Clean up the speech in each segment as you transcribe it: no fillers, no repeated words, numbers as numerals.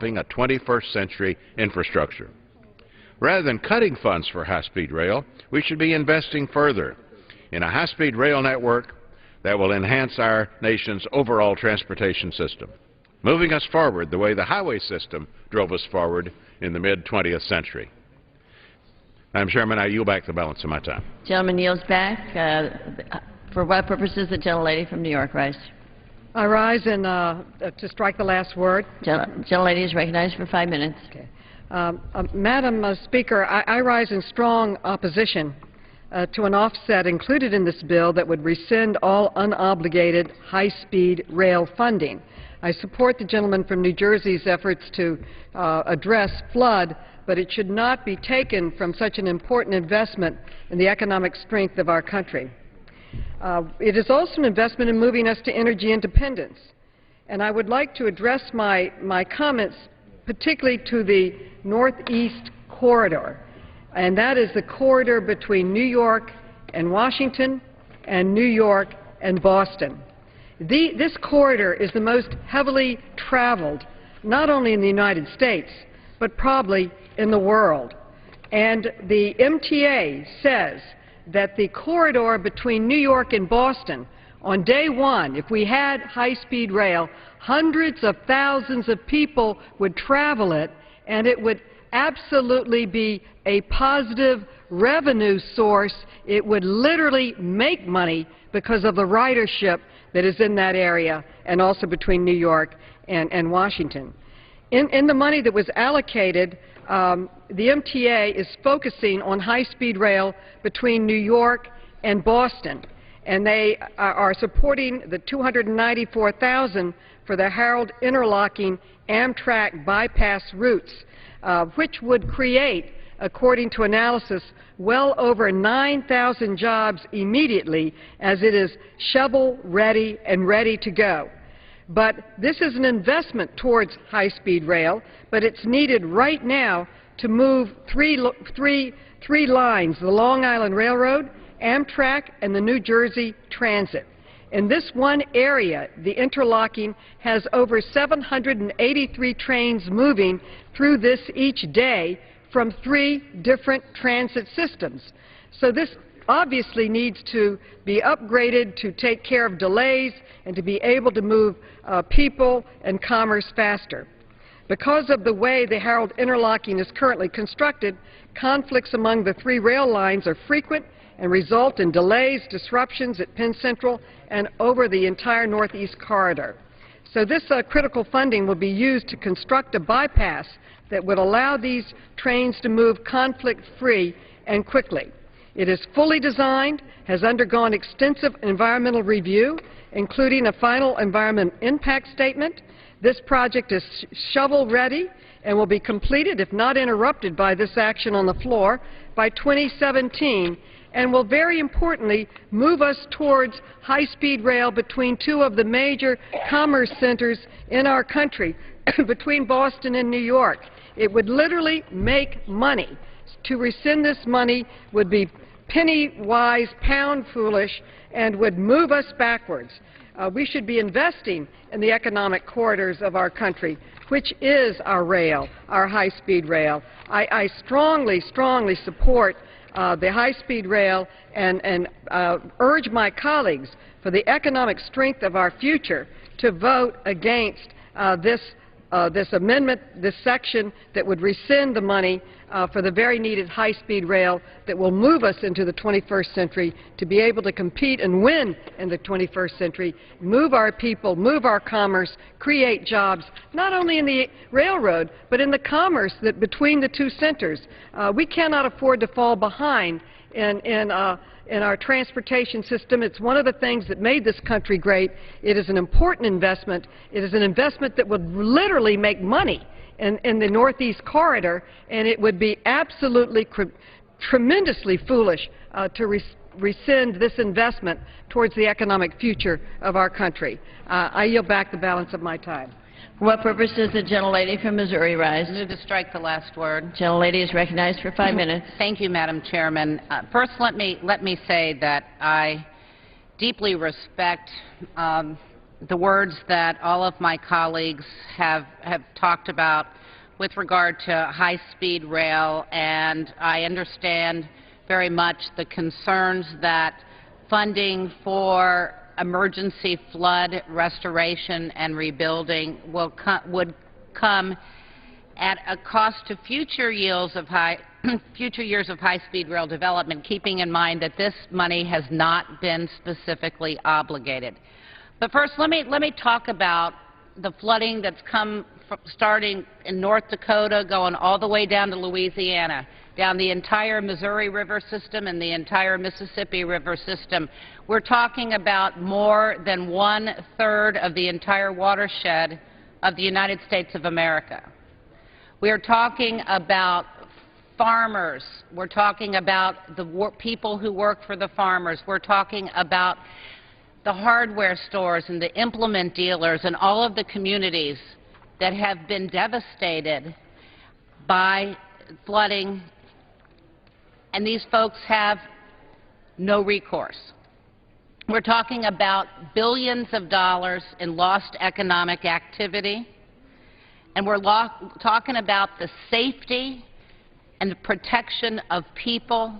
a 21st century infrastructure. Rather than cutting funds for high-speed rail, we should be investing further in a high-speed rail network that will enhance our nation's overall transportation system, moving us forward the way the highway system drove us forward in the mid-20th century. Madam Chairman, I yield back the balance of my time. Gentleman yields back. For what purposes? The gentlelady from New York rise. I rise to strike the last word. Gentlelady is recognized for 5 minutes. Okay. Madam Speaker, I rise in strong opposition to an offset included in this bill that would rescind all unobligated high-speed rail funding. I support the gentleman from New Jersey's efforts to address flood, but it should not be taken from such an important investment in the economic strength of our country. It is also an investment in moving us to energy independence. And I would like to address my comments particularly to the Northeast Corridor, and that is the corridor between New York and Washington and New York and Boston. This corridor is the most heavily traveled, not only in the United States, but probably in the world. And the MTA says that the corridor between New York and Boston, on day one, if we had high-speed rail, hundreds of thousands of people would travel it, and it would absolutely be a positive revenue source. It would literally make money because of the ridership that is in that area, and also between New York and Washington. In the money that was allocated, the MTA is focusing on high-speed rail between New York and Boston, and they are supporting the $294,000 for the Harold interlocking Amtrak bypass routes, which would create, according to analysis, well over 9,000 jobs immediately, as it is shovel-ready and ready to go. But this is an investment towards high-speed rail, but it's needed right now to move three lines, the Long Island Railroad, Amtrak, and the New Jersey Transit. In this one area, the interlocking has over 783 trains moving through this each day from 3 different transit systems. So this obviously needs to be upgraded to take care of delays and to be able to move people and commerce faster. Because of the way the Harold interlocking is currently constructed, conflicts among the 3 rail lines are frequent and result in delays, disruptions at Penn Central and over the entire Northeast Corridor. So this critical funding will be used to construct a bypass that would allow these trains to move conflict-free and quickly. It is fully designed, has undergone extensive environmental review, including a final environmental impact statement. This project is shovel-ready and will be completed, if not interrupted by this action on the floor, by 2017, and will very importantly move us towards high-speed rail between 2 of the major commerce centers in our country, between Boston and New York. It would literally make money. To rescind this money would be penny-wise, pound-foolish, and would move us backwards. We should be investing in the economic corridors of our country, which is our rail, our high-speed rail. I strongly, strongly support the high-speed rail and urge my colleagues, for the economic strength of our future, to vote against this amendment, this section that would rescind the money for the very needed high-speed rail that will move us into the 21st century to be able to compete and win in the 21st century, move our people, move our commerce, create jobs, not only in the railroad, but in the commerce that between the 2 centers. We cannot afford to fall behind in our transportation system. It's one of the things that made this country great. It is an important investment. It is an investment that would literally make money in the Northeast Corridor, and it would be absolutely tremendously foolish to rescind this investment towards the economic future of our country. I yield back the balance of my time. For what purpose does the gentlelady from Missouri rise? Move to strike the last word. Gentlelady is recognized for 5 minutes. Thank you, Madam Chairman. First, let me say that I deeply respect the words that all of my colleagues have talked about with regard to high-speed rail, and I understand very much the concerns that funding for emergency flood restoration and rebuilding would come at a cost to future years of high-speed rail development, keeping in mind that this money has not been specifically obligated. But first, let me talk about the flooding that's come starting in North Dakota, going all the way down to Louisiana, down the entire Missouri River system and the entire Mississippi River system. We're talking about more than 1/3 of the entire watershed of the United States of America. We are talking about farmers. We're talking about the people who work for the farmers. We're talking about the hardware stores and the implement dealers and all of the communities that have been devastated by flooding, and these folks have no recourse. We're talking about billions of dollars in lost economic activity, and we're talking about the safety and the protection of people,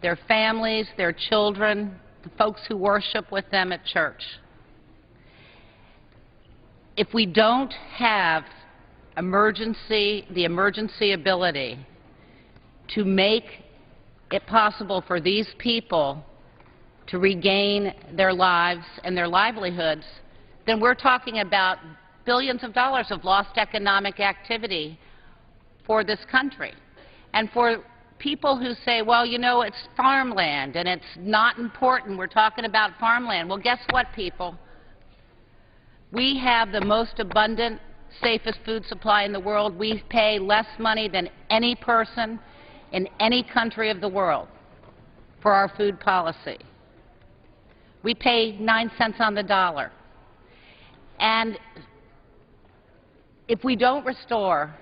their families, their children, the folks who worship with them at church. If we don't have the emergency ability to make it possible for these people to regain their lives and their livelihoods, then we're talking about billions of dollars of lost economic activity for this country. And for people who say, well, you know, it's farmland and it's not important, we're talking about farmland. Well, guess what, people? We have the most abundant, safest food supply in the world. We pay less money than any person in any country of the world for our food policy. We pay 9 cents on the dollar. And if we don't restore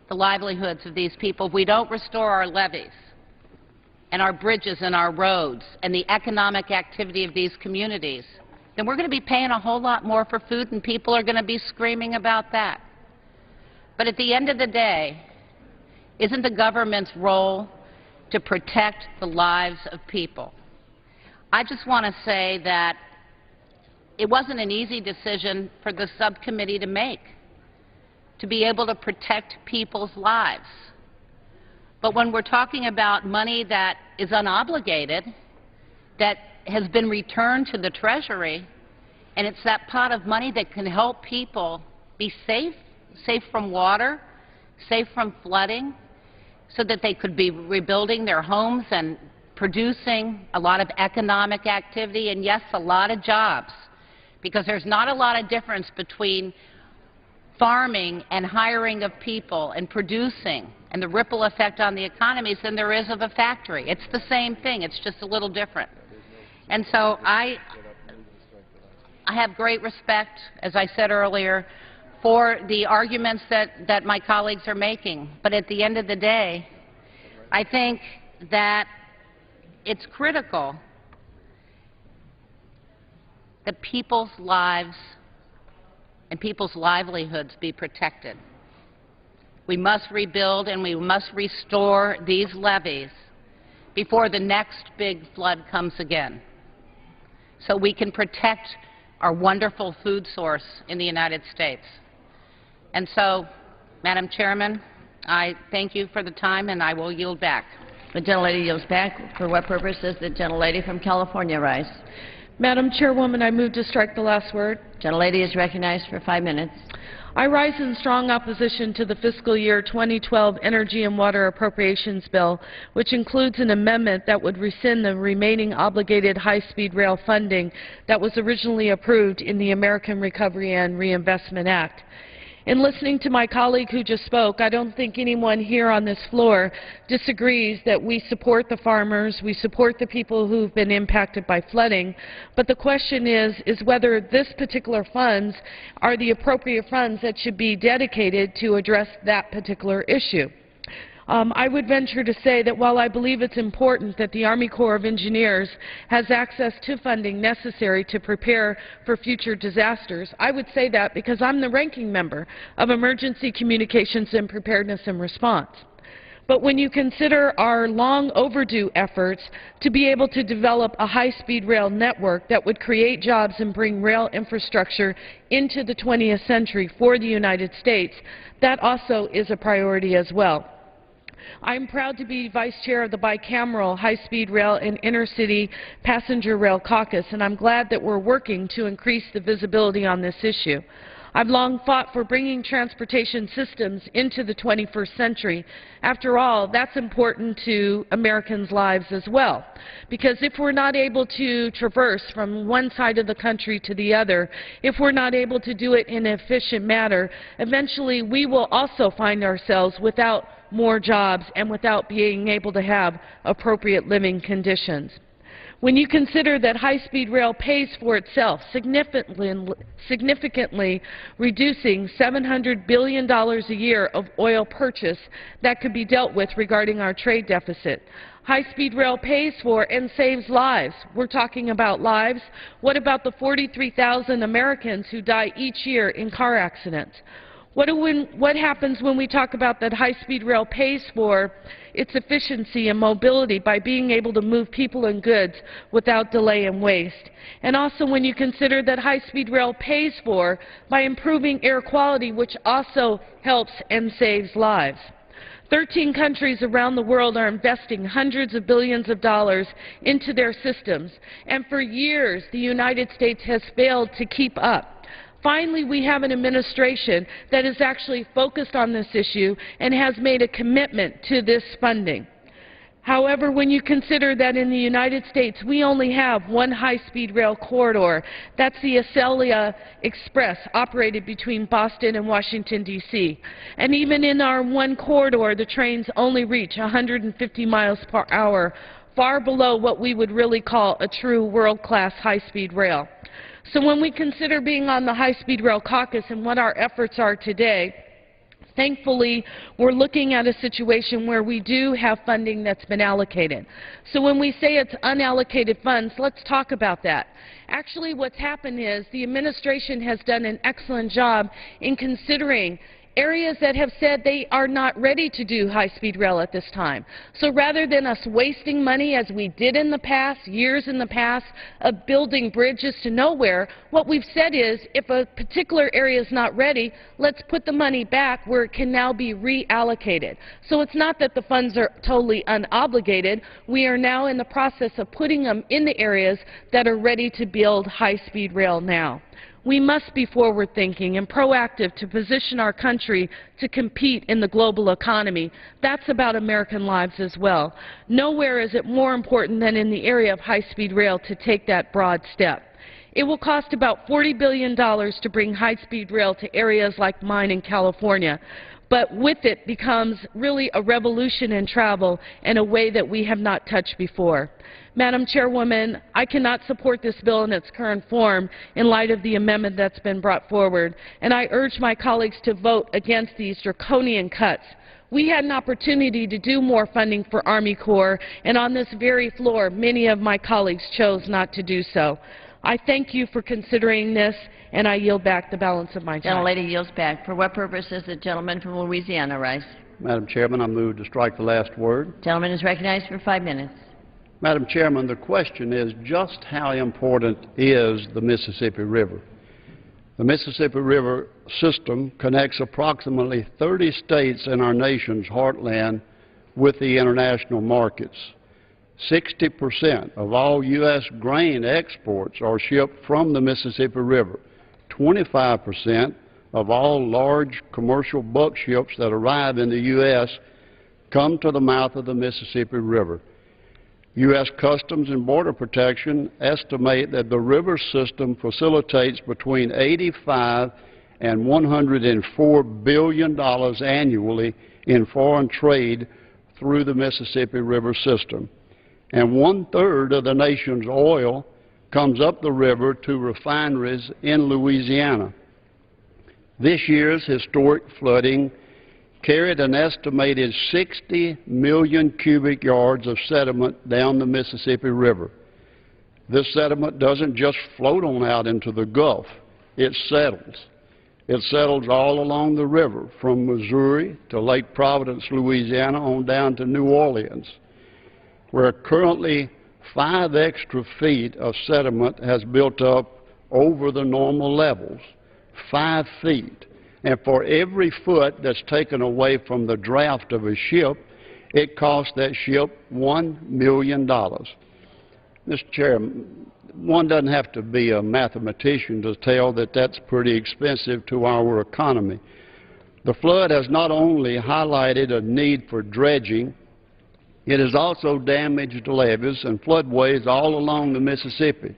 the livelihoods of these people, if we don't restore our levees and our bridges and our roads and the economic activity of these communities, then we're going to be paying a whole lot more for food, and people are going to be screaming about that. But at the end of the day, isn't the government's role to protect the lives of people? I just want to say that it wasn't an easy decision for the subcommittee to make, to be able to protect people's lives. But when we're talking about money that is unobligated, that has been returned to the Treasury, and it's that pot of money that can help people be safe from water, safe from flooding, so that they could be rebuilding their homes and producing a lot of economic activity and, yes, a lot of jobs, because there's not a lot of difference between farming and hiring of people and producing and the ripple effect on the economies than there is of a factory. It's the same thing. It's just a little different. And so I have great respect, as I said earlier, for the arguments that my colleagues are making. But at the end of the day, I think that it's critical that people's lives and people's livelihoods be protected. We must rebuild and we must restore these levees before the next big flood comes again, so we can protect our wonderful food source in the United States. And so, Madam Chairman, I thank you for the time, and I will yield back. The gentlelady yields back. For what purpose does the gentlelady from California rise? Madam Chairwoman, I move to strike the last word. Gentlelady is recognized for 5 minutes. I rise in strong opposition to the fiscal year 2012 Energy and Water Appropriations Bill, which includes an amendment that would rescind the remaining obligated high-speed rail funding that was originally approved in the American Recovery and Reinvestment Act. In listening to my colleague who just spoke, I don't think anyone here on this floor disagrees that we support the farmers, we support the people who've been impacted by flooding, but the question is whether this particular funds are the appropriate funds that should be dedicated to address that particular issue. I would venture to say that while I believe it's important that the Army Corps of Engineers has access to funding necessary to prepare for future disasters, I would say that because I'm the ranking member of Emergency Communications and Preparedness and Response. But when you consider our long overdue efforts to be able to develop a high-speed rail network that would create jobs and bring rail infrastructure into the 20th century for the United States, that also is a priority as well. I'm proud to be Vice Chair of the bicameral High-Speed Rail and Intercity Passenger Rail Caucus, and I'm glad that we're working to increase the visibility on this issue. I've long fought for bringing transportation systems into the 21st century. After all, that's important to Americans' lives as well, because if we're not able to traverse from one side of the country to the other, if we're not able to do it in an efficient manner, eventually we will also find ourselves without more jobs and without being able to have appropriate living conditions. When you consider that high-speed rail pays for itself, significantly reducing $700 billion a year of oil purchase that could be dealt with regarding our trade deficit. High-speed rail pays for and saves lives. We're talking about lives. What about the 43,000 Americans who die each year in car accidents? What happens when we talk about that high-speed rail pays for its efficiency and mobility by being able to move people and goods without delay and waste? And also when you consider that high-speed rail pays for by improving air quality, which also helps and saves lives. 13 countries around the world are investing hundreds of billions of dollars into their systems, and for years the United States has failed to keep up. Finally, we have an administration that is actually focused on this issue and has made a commitment to this funding. However, when you consider that in the United States we only have one high-speed rail corridor, that's the Acelia Express, operated between Boston and Washington, D.C. And even in our one corridor, the trains only reach 150 miles per hour, far below what we would really call a true world-class high-speed rail. So when we consider being on the High-Speed Rail Caucus and what our efforts are today, thankfully, we're looking at a situation where we do have funding that's been allocated. So when we say it's unallocated funds, let's talk about that. Actually, what's happened is the administration has done an excellent job in considering areas that have said they are not ready to do high-speed rail at this time. So rather than us wasting money as we did in the past, years in the past, of building bridges to nowhere, what we've said is if a particular area is not ready, let's put the money back where it can now be reallocated. So it's not that the funds are totally unobligated. We are now in the process of putting them in the areas that are ready to build high-speed rail now. We must be forward-thinking and proactive to position our country to compete in the global economy. That's about American lives as well. Nowhere is it more important than in the area of high-speed rail to take that broad step. It will cost about $40 billion to bring high-speed rail to areas like mine in California. But with it becomes really a revolution in travel in a way that we have not touched before. Madam Chairwoman, I cannot support this bill in its current form in light of the amendment that's been brought forward, and I urge my colleagues to vote against these draconian cuts. We had an opportunity to do more funding for Army Corps, and on this very floor, many of my colleagues chose not to do so. I thank you for considering this, and I yield back the balance of my time. The gentlelady yields back. For what purpose does the gentleman from Louisiana rise? Madam Chairman, I move to strike the last word. The gentleman is recognized for 5 minutes. Madam Chairman, the question is just how important is the Mississippi River? The Mississippi River system connects approximately 30 states in our nation's heartland with the international markets. 60% of all U.S. grain exports are shipped from the Mississippi River. 25% of all large commercial bulk ships that arrive in the U.S. come to the mouth of the Mississippi River. U.S. Customs and Border Protection estimate that the river system facilitates between $85 and $104 billion annually in foreign trade through the Mississippi River system. And 1/3 of the nation's oil comes up the river to refineries in Louisiana. This year's historic flooding carried an estimated 60 million cubic yards of sediment down the Mississippi River. This sediment doesn't just float on out into the Gulf, it settles. It settles all along the river, from Missouri to Lake Providence, Louisiana, on down to New Orleans, where currently 5 extra feet of sediment has built up over the normal levels. 5 feet. And for every foot that's taken away from the draft of a ship, it costs that ship $1 million. Mr. Chairman, one doesn't have to be a mathematician to tell that that's pretty expensive to our economy. The flood has not only highlighted a need for dredging, it has also damaged levees and floodways all along the Mississippi.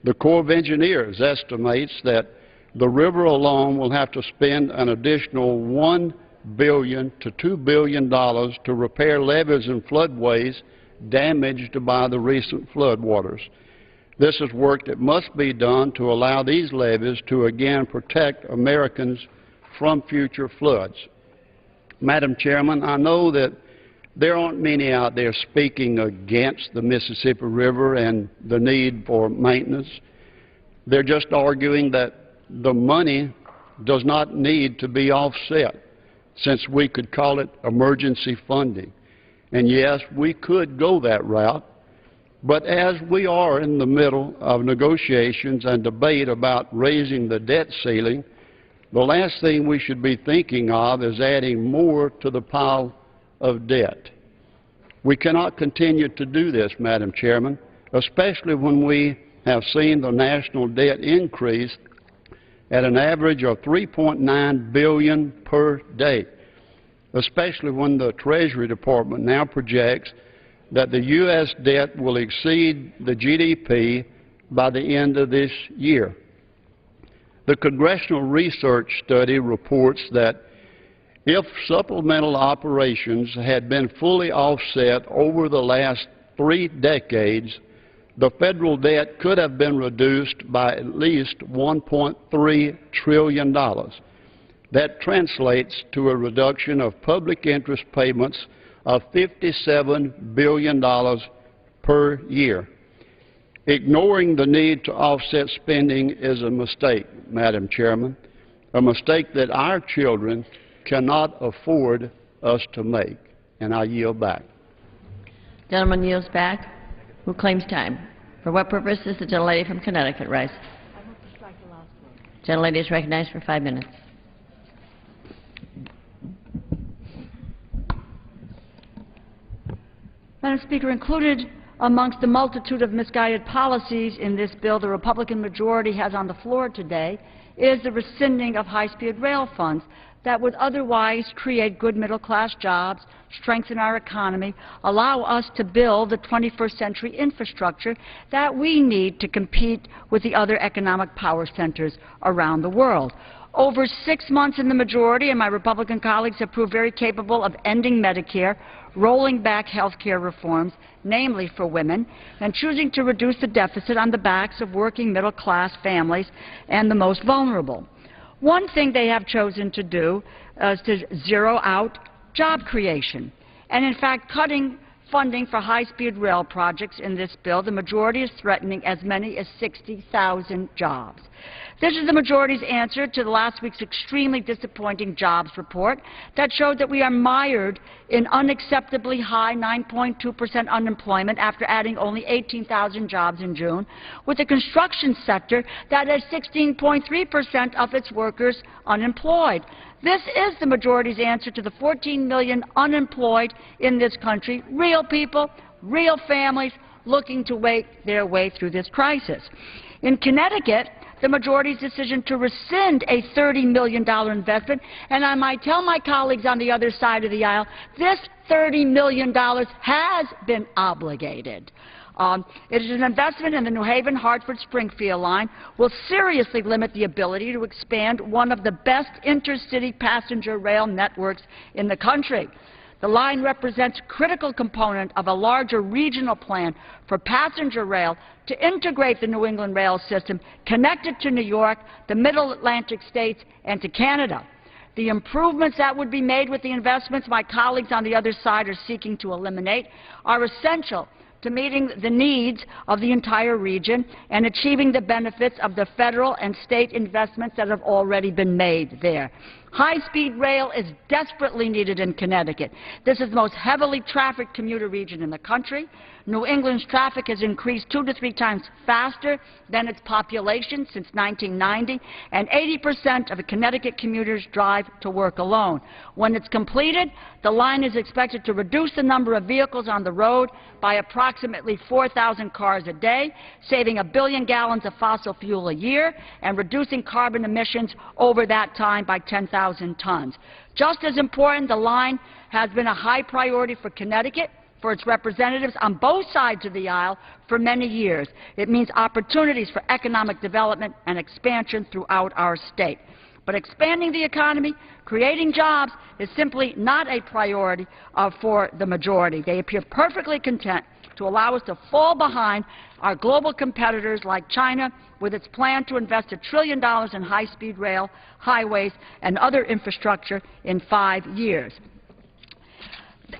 The Corps of Engineers estimates that the river alone will have to spend an additional $1 billion to $2 billion to repair levees and floodways damaged by the recent floodwaters. This is work that must be done to allow these levees to again protect Americans from future floods. Madam Chairman, I know that there aren't many out there speaking against the Mississippi River and the need for maintenance. They're just arguing that the money does not need to be offset, since we could call it emergency funding. And yes, we could go that route, but as we are in the middle of negotiations and debate about raising the debt ceiling, the last thing we should be thinking of is adding more to the pile of debt. We cannot continue to do this, Madam Chairman, especially when we have seen the national debt increase at an average of $3.9 billion per day, especially when the Treasury Department now projects that the U.S. debt will exceed the GDP by the end of this year. The Congressional Research Study reports that if supplemental operations had been fully offset over the last 3 decades, the federal debt could have been reduced by at least $1.3 trillion. That translates to a reduction of public interest payments of $57 billion per year. Ignoring the need to offset spending is a mistake, Madam Chairman, a mistake that our children cannot afford us to make. And I yield back. Gentleman yields back. Who claims time? For what purpose is the gentlelady from Connecticut rise? Gentlelady is recognized for 5 minutes. Madam Speaker, included amongst the multitude of misguided policies in this bill the Republican majority has on the floor today is the rescinding of high-speed rail funds that would otherwise create good middle-class jobs, strengthen our economy, allow us to build the 21st century infrastructure that we need to compete with the other economic power centers around the world. Over 6 months in the majority, and my Republican colleagues have proved very capable of ending Medicare, rolling back health care reforms, namely for women, and choosing to reduce the deficit on the backs of working middle-class families and the most vulnerable. One thing they have chosen to do is to zero out job creation. And in fact, cutting funding for high-speed rail projects in this bill, the majority is threatening as many as 60,000 jobs. This is the majority's answer to last week's extremely disappointing jobs report that showed that we are mired in unacceptably high 9.2% unemployment after adding only 18,000 jobs in June, with the construction sector that has 16.3% of its workers unemployed. This is the majority's answer to the 14 million unemployed in this country, real people, real families looking to make their way through this crisis. In Connecticut, the majority's decision to rescind a $30 million investment, and I might tell my colleagues on the other side of the aisle, this $30 million has been obligated. It is an investment in the New Haven, Hartford, Springfield line will seriously limit the ability to expand one of the best intercity passenger rail networks in the country. The line represents a critical component of a larger regional plan for passenger rail to integrate the New England rail system, connect it to New York, the Middle Atlantic states, and to Canada. The improvements that would be made with the investments my colleagues on the other side are seeking to eliminate are essential to meeting the needs of the entire region and achieving the benefits of the federal and state investments that have already been made there. High-speed rail is desperately needed in Connecticut. This is the most heavily trafficked commuter region in the country. New England's traffic has increased 2 to 3 times faster than its population since 1990, and 80% of the Connecticut commuters drive to work alone. When it's completed, the line is expected to reduce the number of vehicles on the road by approximately 4,000 cars a day, saving 1 billion gallons of fossil fuel a year and reducing carbon emissions over that time by 10,000 tons. Just as important, the line has been a high priority for Connecticut, for its representatives on both sides of the aisle for many years. It means opportunities for economic development and expansion throughout our state. But expanding the economy, creating jobs, is simply not a priority for the majority. They appear perfectly content to allow us to fall behind our global competitors like China with its plan to invest $1 trillion in high-speed rail, highways, and other infrastructure in 5 years.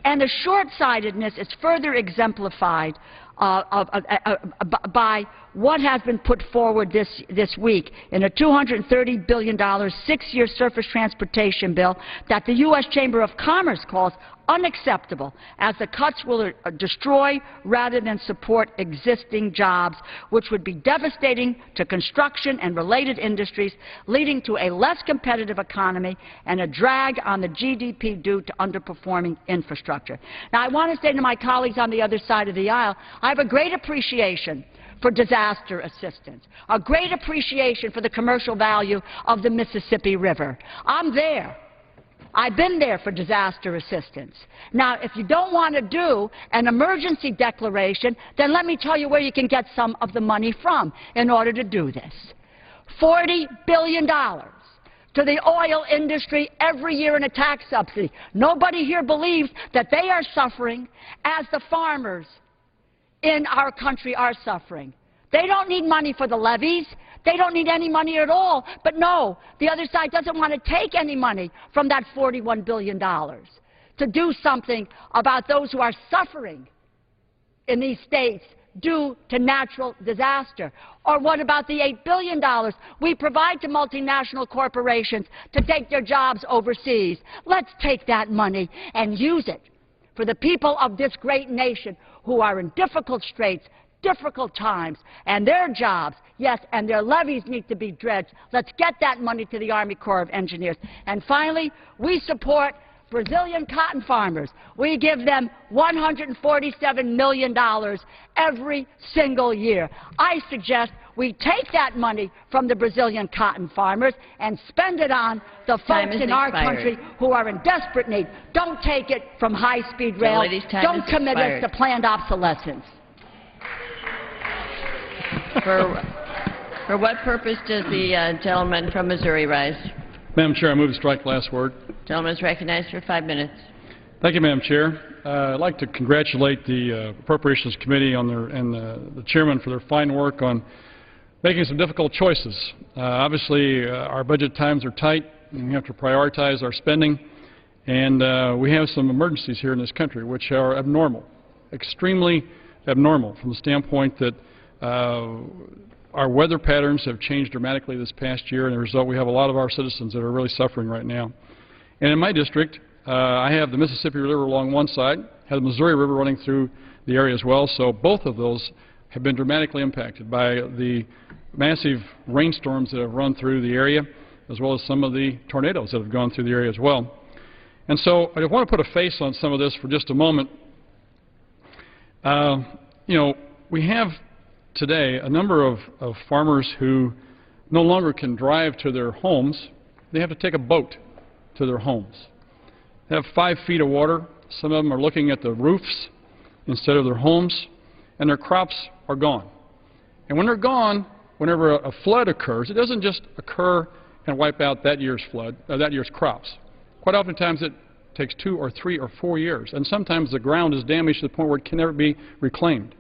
And the short-sightedness is further exemplified by what has been put forward this week in a $230 billion 6-year surface transportation bill that the U.S. Chamber of Commerce calls unacceptable, as the cuts will destroy rather than support existing jobs, which would be devastating to construction and related industries, leading to a less competitive economy and a drag on the GDP due to underperforming infrastructure. Now, I want to say to my colleagues on the other side of the aisle, I have a great appreciation for disaster assistance, a great appreciation for the commercial value of the Mississippi River. I'm there. I've been there for disaster assistance. Now, if you don't want to do an emergency declaration, then let me tell you where you can get some of the money from in order to do this. $40 billion to the oil industry every year in a tax subsidy. Nobody here believes that they are suffering as the farmers in our country are suffering. They don't need money for the levees. They don't need any money at all. But no, the other side doesn't want to take any money from that $41 billion to do something about those who are suffering in these states due to natural disaster. Or what about the $8 billion we provide to multinational corporations to take their jobs overseas? Let's take that money and use it for the people of this great nation who are in difficult straits, difficult times, and their jobs, yes, and their levees need to be dredged. Let's get that money to the Army Corps of Engineers. And finally, we support Brazilian cotton farmers. We give them $147 million every single year. I suggest we take that money from the Brazilian cotton farmers and spend it on the folks in our country who are in desperate need. Don't take it from high-speed rail. Don't commit us to planned obsolescence. For what purpose does the gentleman from Missouri rise? Madam Chair, I move to strike the last word. The gentleman is recognized for 5 minutes. Thank you, Madam Chair. I'd like to congratulate the Appropriations Committee on and the chairman for their fine work on making some difficult choices. Obviously, our budget times are tight, and we have to prioritize our spending. And we have some emergencies here in this country which are abnormal, extremely abnormal from the standpoint that our weather patterns have changed dramatically this past year, and as a result, we have a lot of our citizens that are really suffering right now. And in my district, I have the Mississippi River along one side, have the Missouri River running through the area as well, so both of those have been dramatically impacted by the massive rainstorms that have run through the area, as well as some of the tornadoes that have gone through the area as well. And so I want to put a face on some of this for just a moment. You know, we have today a number of farmers who no longer can drive to their homes. They have to take a boat to their homes. They have 5 feet of water. Some of them are looking at the roofs instead of their homes, and their crops are gone. And when they're gone, whenever a flood occurs, it doesn't just occur and wipe out that year's crops. Quite oftentimes it takes 2 or 3 or 4 years, and sometimes the ground is damaged to the point where it can never be reclaimed.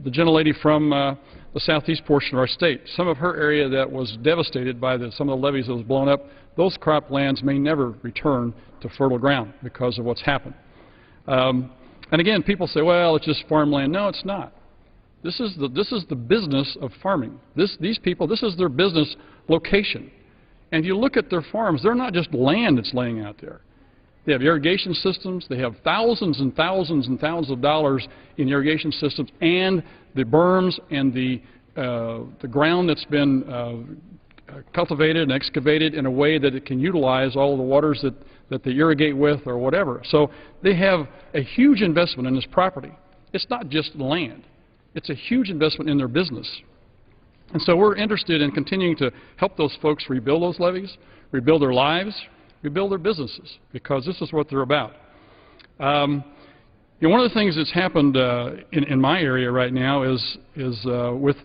the gentlelady from the southeast portion of our state. Some of her area that was devastated by some of the levees that was blown up, those croplands may never return to fertile ground because of what's happened. And again, people say, well, it's just farmland. No, it's not. This is the business of farming. These people, this is their business location. And if you look at their farms, they're not just land that's laying out there. They have irrigation systems. They have thousands and thousands and thousands of dollars in irrigation systems and the berms and the ground that's been cultivated and excavated in a way that it can utilize all the waters that they irrigate with or whatever. So they have a huge investment in this property. It's not just land. It's a huge investment in their business. And so we're interested in continuing to help those folks rebuild those levees, rebuild their lives, rebuild their businesses, because this is what they're about. You know, one of the things that's happened in my area right now is with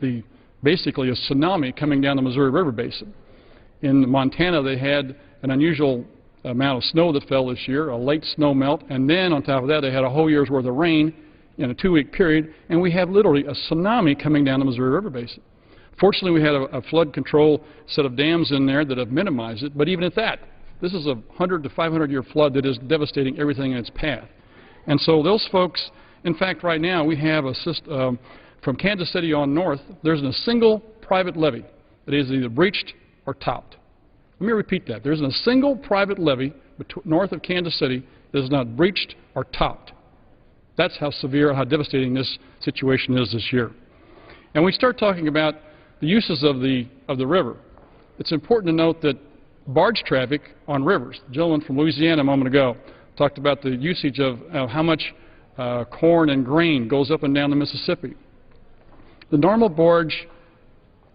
basically a tsunami coming down the Missouri River Basin. In Montana, they had an unusual amount of snow that fell this year, a late snow melt, and then on top of that, they had a whole year's worth of rain in a 2-week period, and we have literally a tsunami coming down the Missouri River Basin. Fortunately, we had a flood control set of dams in there that have minimized it, but even at that, this is a 100 to 500-year flood that is devastating everything in its path. And so those folks, in fact, right now, we have a system, from Kansas City on north, there's a single private levee that is either breached or topped. Let me repeat that. There's a single private levee north of Kansas City that is not breached or topped. That's how severe, how devastating this situation is this year. And we start talking about the uses of the river. It's important to note that barge traffic on rivers, the gentleman from Louisiana a moment ago talked about the usage of how much corn and grain goes up and down the Mississippi. The normal barge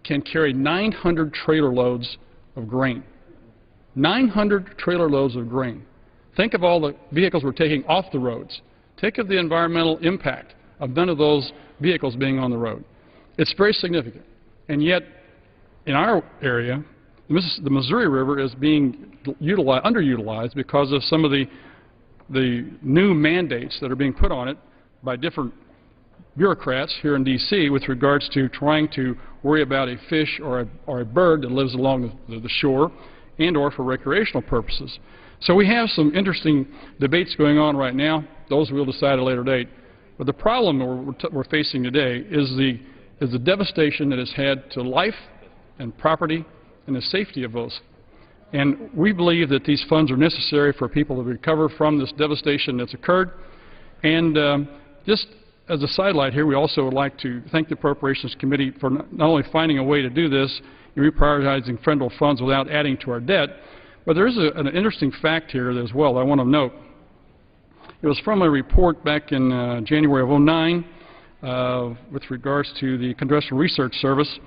can carry 900 trailer loads of grain. 900 trailer loads of grain. Think of all the vehicles we're taking off the roads. Think of the environmental impact of none of those vehicles being on the road. It's very significant. And yet, in our area, the Missouri River is being underutilized because of some of the new mandates that are being put on it by different bureaucrats here in D.C. with regards to trying to worry about a fish or a bird that lives along the shore and or for recreational purposes. So we have some interesting debates going on right now. Those we'll decide at a later date. But the problem we're facing today is the devastation that it's had to life and property and the safety of those. And we believe that these funds are necessary for people to recover from this devastation that's occurred. And just as a sidelight here, we also would like to thank the Appropriations Committee for not only finding a way to do this and reprioritizing federal funds without adding to our debt, but there is an interesting fact here as well I want to note. It was from a report back in January of '09 with regards to the Congressional Research Service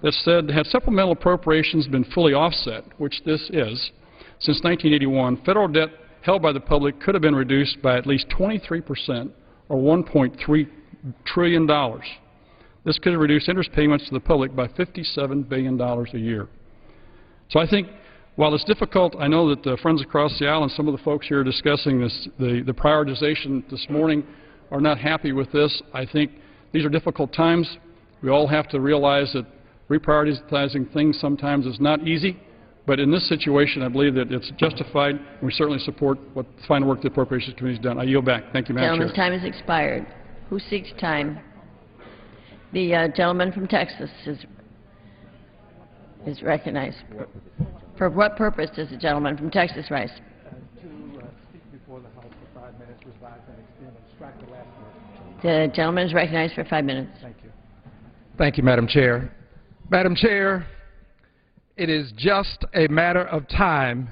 that said, had supplemental appropriations been fully offset, which this is, since 1981, federal debt held by the public could have been reduced by at least 23%, or $1.3 trillion. This could have reduced interest payments to the public by $57 billion a year. So I think while it's difficult, I know that the friends across the aisle and some of the folks here discussing this, the prioritization this morning are not happy with this. I think these are difficult times. We all have to realize that reprioritizing things sometimes is not easy, but in this situation I believe that it's justified, and we certainly support what the fine work the Appropriations Committee has done. I yield back. Thank you, Madam Chair. Gentleman's time has expired. Who seeks time? The gentleman from Texas is recognized. For what purpose does the gentleman from Texas rise? To speak before the House for 5 minutes, revise and extend, extract the last minute. The gentleman is recognized for 5 minutes. Thank you. Thank you, Madam Chair. Madam Chair, it is just a matter of time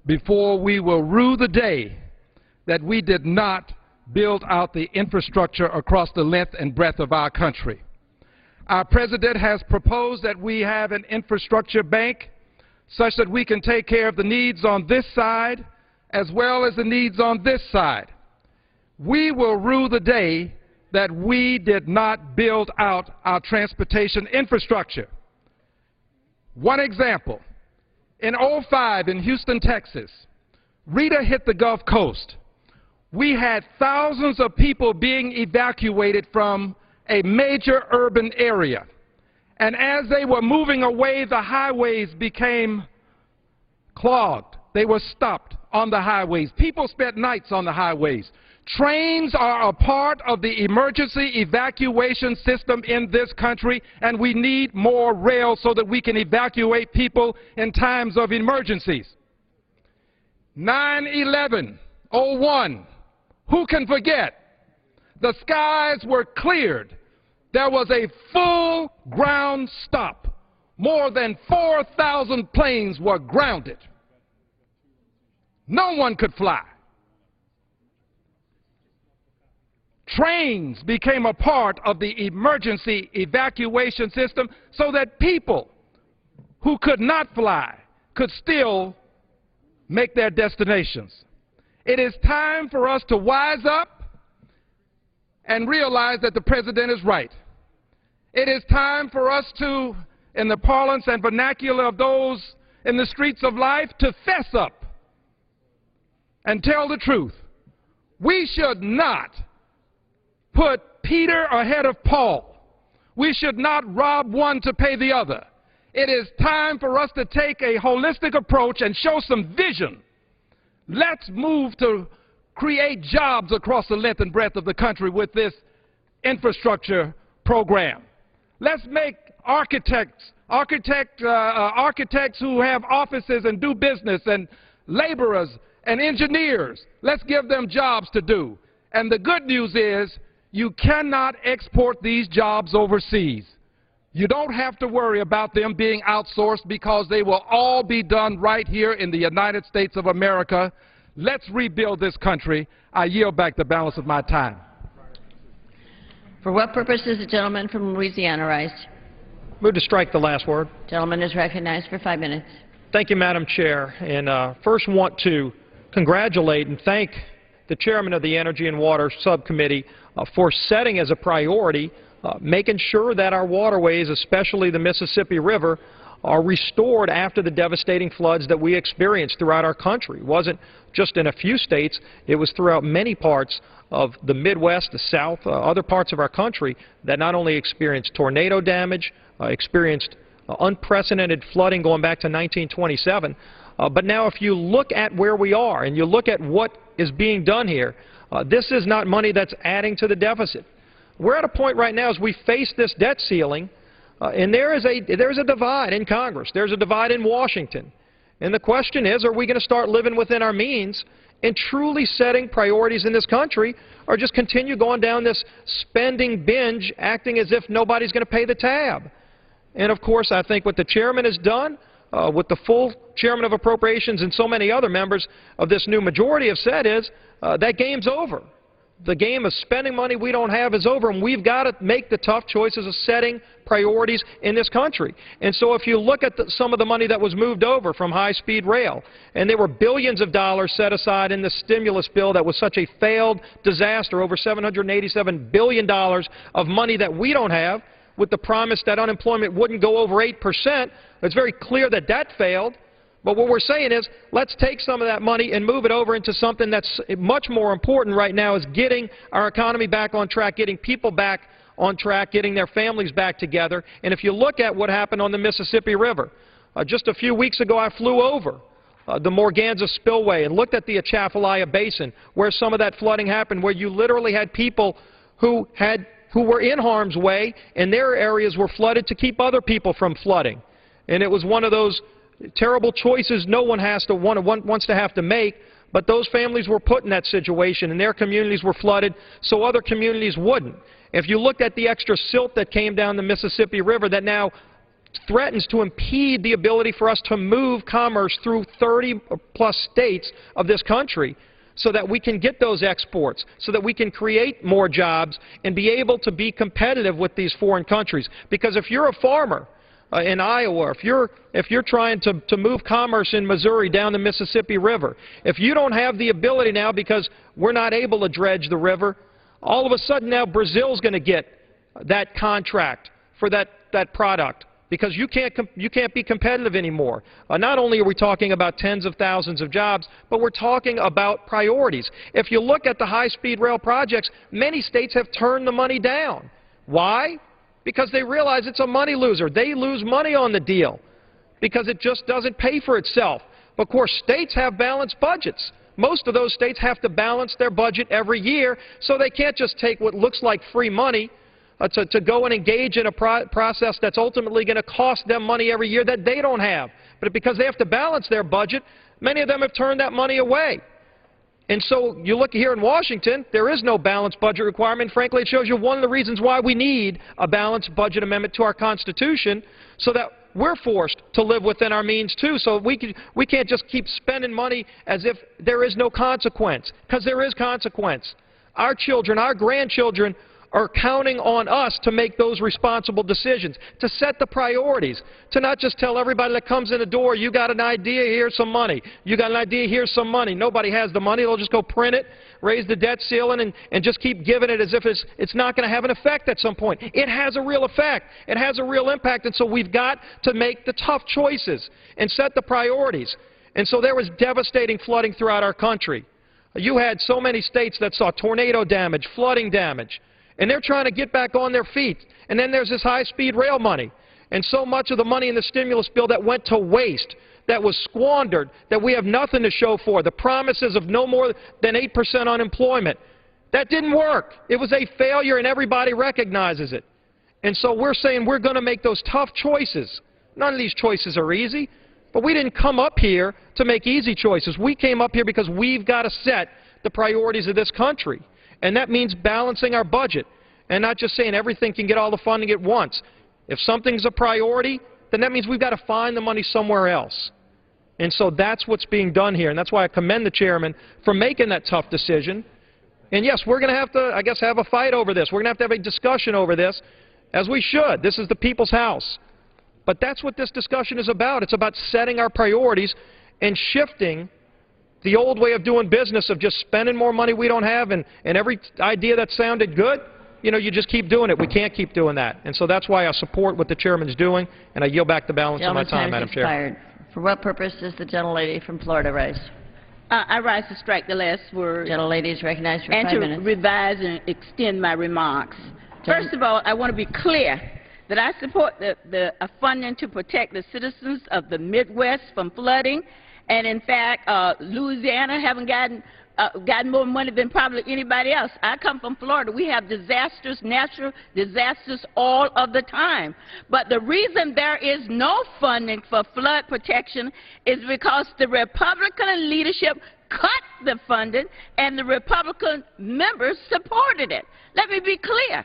before we will rue the day that we did not build out the infrastructure across the length and breadth of our country. Our President has proposed that we have an infrastructure bank such that we can take care of the needs on this side as well as the needs on this side. We will rue the day that we did not build out our transportation infrastructure. One example, in '05 in Houston, Texas, Rita hit the Gulf Coast. We had thousands of people being evacuated from a major urban area. And as they were moving away, the highways became clogged. They were stopped on the highways. People spent nights on the highways. Trains are a part of the emergency evacuation system in this country, and we need more rail so that we can evacuate people in times of emergencies. 9/11/01, who can forget? The skies were cleared. There was a full ground stop. More than 4,000 planes were grounded. No one could fly. Trains became a part of the emergency evacuation system so that people who could not fly could still make their destinations. It is time for us to wise up and realize that the President is right. It is time for us to, in the parlance and vernacular of those in the streets of life, to fess up and tell the truth. We should not put Peter ahead of Paul. We should not rob one to pay the other. It is time for us to take a holistic approach and show some vision. Let's move to create jobs across the length and breadth of the country with this infrastructure program. Let's make architects who have offices and do business, and laborers and engineers, let's give them jobs to do. And the good news is you cannot export these jobs overseas. You don't have to worry about them being outsourced because they will all be done right here in the United States of America. Let's rebuild this country. I yield back the balance of my time. For what purpose is the gentleman from Louisiana rise? Move to strike the last word. Gentleman is recognized for 5 minutes. Thank you, Madam Chair. And first want to congratulate and thank the chairman of the Energy and Water Subcommittee for setting as a priority making sure that our waterways, especially the Mississippi River, are restored after the devastating floods that we experienced throughout our country. It wasn't just in a few states, it was throughout many parts of the Midwest, the South, other parts of our country that not only experienced tornado damage, experienced unprecedented flooding going back to 1927, but now if you look at where we are and you look at what is being done here, this is not money that's adding to the deficit. We're at a point right now as we face this debt ceiling, and there's a divide in Congress. There's a divide in Washington. And the question is, are we going to start living within our means and truly setting priorities in this country, or just continue going down this spending binge, acting as if nobody's going to pay the tab? And of course, I think what the chairman has done, what the full chairman of appropriations and so many other members of this new majority have said is, that game's over. The game of spending money we don't have is over, and we've got to make the tough choices of setting priorities in this country. And so if you look at some of the money that was moved over from high-speed rail, and there were billions of dollars set aside in the stimulus bill that was such a failed disaster, over $787 billion of money that we don't have, with the promise that unemployment wouldn't go over 8%, it's very clear that that failed. But what we're saying is, let's take some of that money and move it over into something that's much more important right now, is getting our economy back on track, getting people back on track, getting their families back together. And if you look at what happened on the Mississippi River, just a few weeks ago I flew over the Morganza Spillway and looked at the Atchafalaya Basin, where some of that flooding happened, where you literally had people who were in harm's way, and their areas were flooded to keep other people from flooding. And it was one of those terrible choices no one wants to have to make, but those families were put in that situation, and their communities were flooded so other communities wouldn't. If you looked at the extra silt that came down the Mississippi River that now threatens to impede the ability for us to move commerce through 30-plus states of this country, so that we can get those exports, so that we can create more jobs and be able to be competitive with these foreign countries. Because if you're a farmer in Iowa, if you're trying to move commerce in Missouri down the Mississippi River, if you don't have the ability now because we're not able to dredge the river, all of a sudden now Brazil's going to get that contract for that product, because you can't be competitive anymore. Not only are we talking about tens of thousands of jobs, but we're talking about priorities. If you look at the high-speed rail projects, many states have turned the money down Why? Because they realize it's a money loser. They lose money on the deal because it just doesn't pay for itself. But of course, states have balanced budgets. Most of those states have to balance their budget every year, so they can't just take what looks like free money to go and engage in a process that's ultimately going to cost them money every year that they don't have. But because they have to balance their budget, many of them have turned that money away. And so you look here in Washington, there is no balanced budget requirement. Frankly, it shows you one of the reasons why we need a balanced budget amendment to our Constitution, so that we're forced to live within our means too. So we can't just keep spending money as if there is no consequence, because there is consequence. Our children, our grandchildren are counting on us to make those responsible decisions, to set the priorities, to not just tell everybody that comes in the door, you got an idea, here's some money. You got an idea, here's some money. Nobody has the money. They'll just go print it, raise the debt ceiling, and just keep giving it as if it's not going to have an effect at some point. It has a real effect. It has a real impact, and so we've got to make the tough choices and set the priorities. And so there was devastating flooding throughout our country. You had so many states that saw tornado damage, flooding damage, and they're trying to get back on their feet. And then there's this high-speed rail money. And so much of the money in the stimulus bill that went to waste, that was squandered, that we have nothing to show for. The promises of no more than 8% unemployment. That didn't work. It was a failure, and everybody recognizes it. And so we're saying we're going to make those tough choices. None of these choices are easy, but we didn't come up here to make easy choices. We came up here because we've got to set the priorities of this country. And that means balancing our budget and not just saying everything can get all the funding at once. If something's a priority, then that means we've got to find the money somewhere else. And so that's what's being done here, and that's why I commend the chairman for making that tough decision. And yes, we're going to have to, I guess, have a fight over this. We're going to have a discussion over this, as we should. This is the people's house. But that's what this discussion is about. It's about setting our priorities and shifting the old way of doing business of just spending more money we don't have, and every idea that sounded good, you know, you just keep doing it. We can't keep doing that. And so that's why I support what the chairman's doing, and I yield back the balance of my time, Madam Chair. For what purpose does the gentlelady from Florida rise? I rise to strike the last word. Gentlelady is recognized for 5 minutes. And to revise and extend my remarks. First of all, I want to be clear that I support the funding to protect the citizens of the Midwest from flooding. And in fact, Louisiana haven't gotten more money than probably anybody else. I come from Florida. We have disasters, natural disasters all of the time. But the reason there is no funding for flood protection is because the Republican leadership cut the funding and the Republican members supported it. Let me be clear.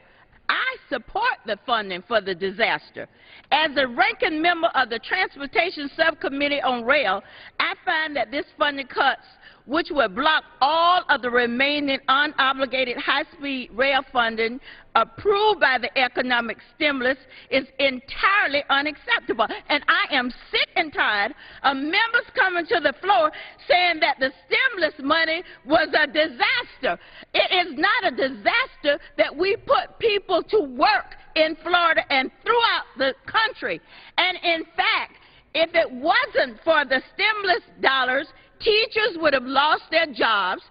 I support the funding for the disaster. As a ranking member of the Transportation Subcommittee on Rail, I find that this funding cuts, which would block all of the remaining unobligated high-speed rail funding approved by the economic stimulus, is entirely unacceptable. And I am sick and tired of members coming to the floor saying that the stimulus money was a disaster. It is not a disaster that we put people to work in Florida and throughout the country. And in fact, if it wasn't for the stimulus dollars, teachers would have lost their jobs.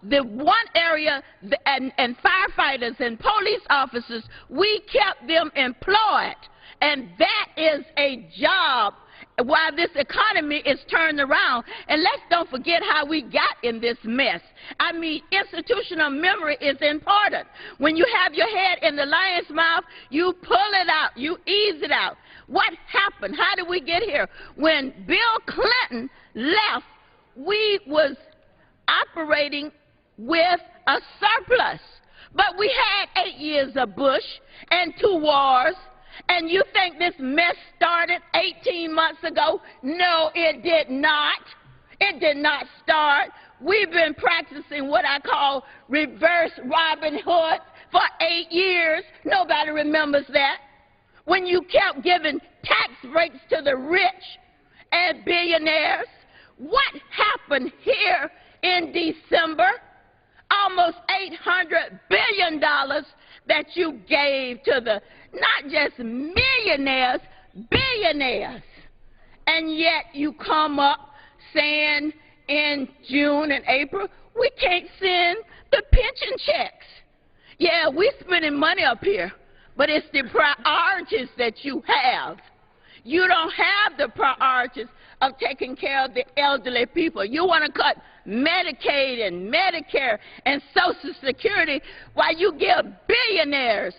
The one area, and firefighters and police officers, we kept them employed. And that is a job while this economy is turned around. And let's don't forget how we got in this mess. I mean, institutional memory is important. When you have your head in the lion's mouth, you pull it out, you ease it out. What happened? How did we get here? When Bill Clinton left, we was operating with a surplus. But we had 8 years of Bush and 2 wars. And you think this mess started 18 months ago? No, it did not. It did not start. We've been practicing what I call reverse Robin Hood for 8 years. Nobody remembers that. When you kept giving tax breaks to the rich and billionaires, what happened here in December? Almost $800 billion that you gave to the not just millionaires, billionaires. And yet you come up saying in June and April, we can't send the pension checks. Yeah, we're spending money up here, but it's the priorities that you have. You don't have the priorities of taking care of the elderly people. You want to cut Medicaid and Medicare and Social Security while you give billionaires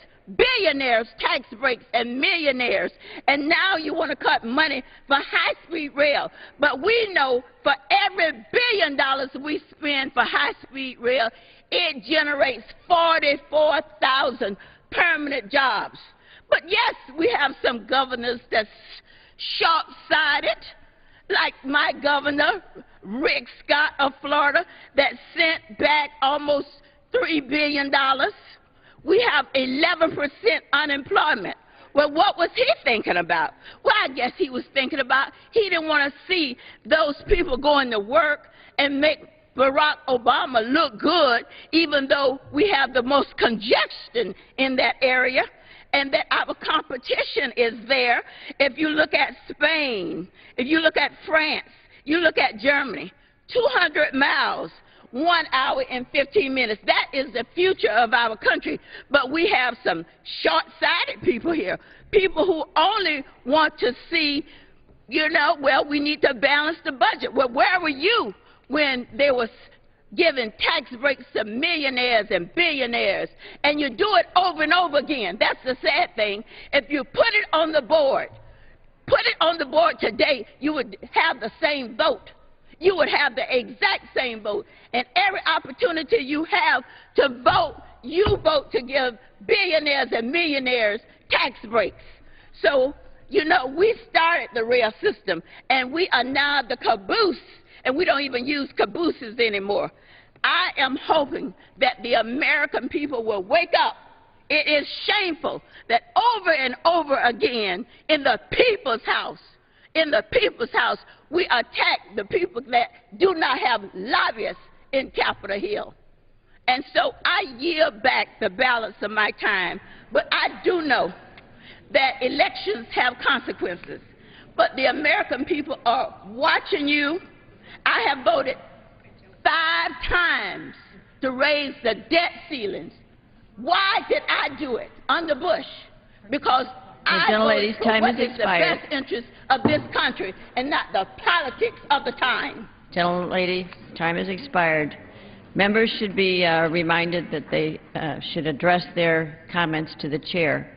tax breaks and millionaires. And now you want to cut money for high-speed rail. But we know for every $1 billion we spend for high-speed rail, it generates 44,000 permanent jobs. But yes, we have some governors that's short-sighted, like my governor, Rick Scott of Florida, that sent back almost $3 billion. We have 11% unemployment. Well, what was he thinking about? Well, I guess he was thinking about he didn't want to see those people going to work and make Barack Obama look good, even though we have the most congestion in that area, and that our competition is there. If you look at Spain, if you look at France, you look at Germany, 200 miles, 1 hour and 15 minutes. That is the future of our country. But we have some short-sighted people here, people who only want to see, you know, well, we need to balance the budget. Well, where were you when they was giving tax breaks to millionaires and billionaires? And you do it over and over again. That's the sad thing. If you put it on the board today, you would have the same vote. You would have the exact same vote. And every opportunity you have to vote, you vote to give billionaires and millionaires tax breaks. So, you know, we started the rail system, and we are now the caboose, and we don't even use cabooses anymore. I am hoping that the American people will wake up. It is shameful that over and over again in the people's house, we attack the people that do not have lobbyists in Capitol Hill. And so I yield back the balance of my time. But I do know that elections have consequences. But the American people are watching you. I have voted 5 times to raise the debt ceilings. Why did I do it under Bush? Because I voted for what is the best interest of this country and not the politics of the time. Gentlelady, time has expired. Members should be reminded that they should address their comments to the chair.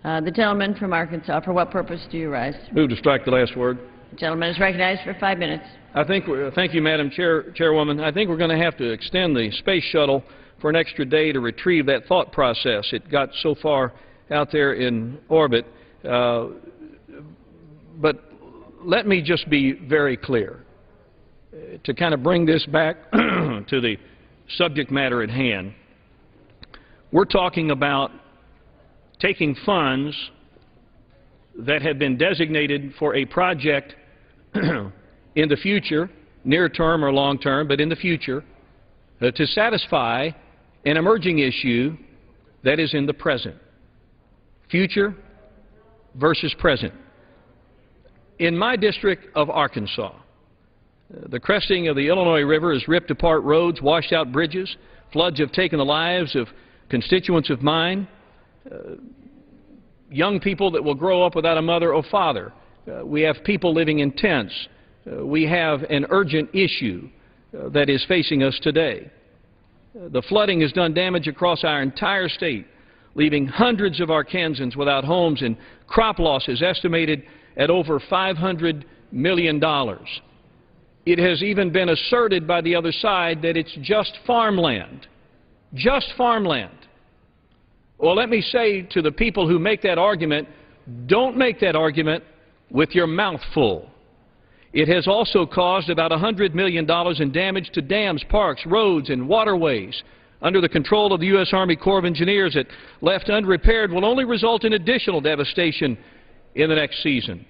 The gentleman from Arkansas, for what purpose do you rise? Move to strike the last word. The gentleman is recognized for 5 minutes. Thank you, Madam Chairwoman. I think we're going to have to extend the space shuttle for an extra day to retrieve that thought process. It got so far out there in orbit. But let me just be very clear. To kind of bring this back to the subject matter at hand, we're talking about taking funds that have been designated for a project in the future, near term or long term, but in the future, to satisfy an emerging issue that is in the present. Future versus present. In my district of Arkansas, the cresting of the Illinois River has ripped apart roads, washed out bridges. Floods have taken the lives of constituents of mine, young people that will grow up without a mother or father. We have people living in tents. We have an urgent issue that is facing us today. The flooding has done damage across our entire state, leaving hundreds of Arkansans without homes, and crop losses estimated at over $500 million. It has even been asserted by the other side that it's just farmland. Just farmland. Well, let me say to the people who make that argument, don't make that argument with your mouth full. It has also caused about $100 million in damage to dams, parks, roads, and waterways under the control of the U.S. Army Corps of Engineers that, left unrepaired, will only result in additional devastation in the next season.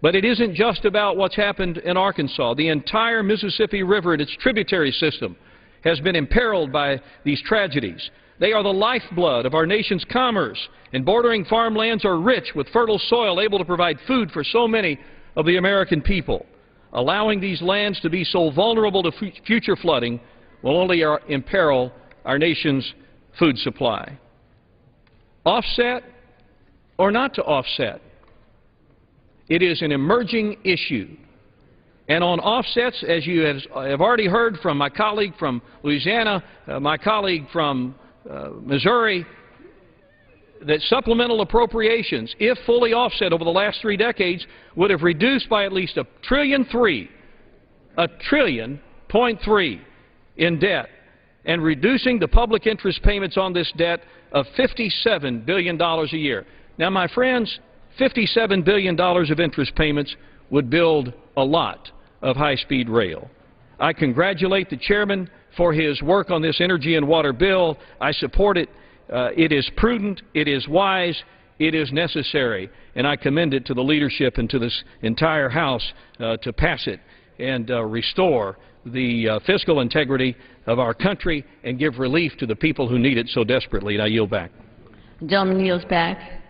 But it isn't just about what's happened in Arkansas. The entire Mississippi River and its tributary system has been imperiled by these tragedies. They are the lifeblood of our nation's commerce, and bordering farmlands are rich with fertile soil able to provide food for so many of the American people. Allowing these lands to be so vulnerable to future flooding will only imperil our nation's food supply. Offset or not to offset? It is an emerging issue. And on offsets, as you have already heard from my colleague from Louisiana, my colleague from Missouri, that supplemental appropriations, if fully offset over the last 3 decades, would have reduced by at least $1.3 trillion in debt, and reducing the public interest payments on this debt of $57 billion a year. Now, my friends, $57 billion of interest payments would build a lot of high-speed rail. I congratulate the chairman for his work on this energy and water bill. I support it. It is prudent, it is wise, it is necessary, and I commend it to the leadership and to this entire House to pass it and restore the fiscal integrity of our country and give relief to the people who need it so desperately. And I yield back. The gentleman yields back.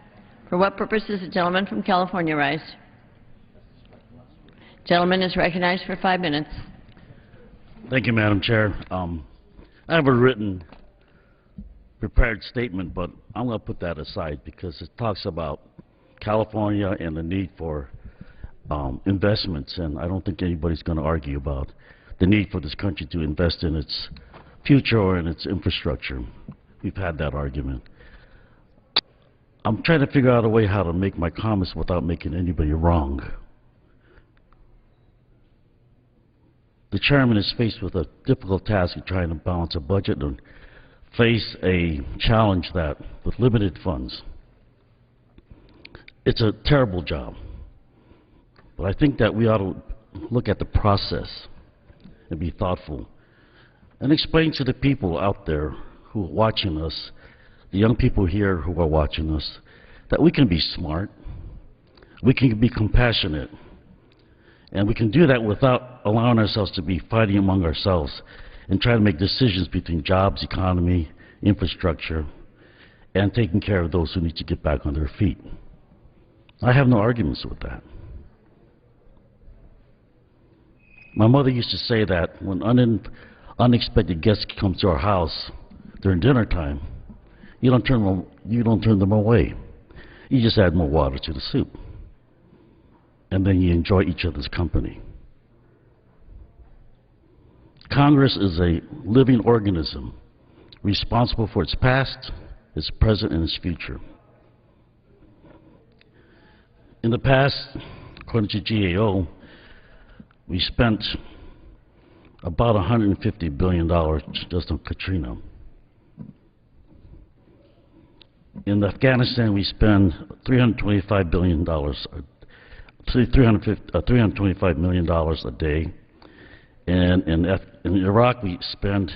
For what purpose does the gentleman from California rise? Gentleman is recognized for 5 minutes. Thank you, Madam Chair. I have a written prepared statement, but I'm going to put that aside because it talks about California and the need for investments, and I don't think anybody's going to argue about the need for this country to invest in its future or in its infrastructure. We've had that argument. I'm trying to figure out a way how to make my comments without making anybody wrong. The chairman is faced with a difficult task of trying to balance a budget and face a challenge that, with limited funds, it's a terrible job. But I think that we ought to look at the process and be thoughtful and explain to the people out there who are watching us, the young people here who are watching us, that we can be smart, we can be compassionate, and we can do that without allowing ourselves to be fighting among ourselves and trying to make decisions between jobs, economy, infrastructure, and taking care of those who need to get back on their feet. I have no arguments with that. My mother used to say that when unexpected guests come to our house during dinner time, you don't turn them away. You just add more water to the soup. And then you enjoy each other's company. Congress is a living organism responsible for its past, its present, and its future. In the past, according to GAO, we spent about $150 billion just on Katrina. In Afghanistan, we spend $325 billion, $325 million a day. And in Iraq, we spend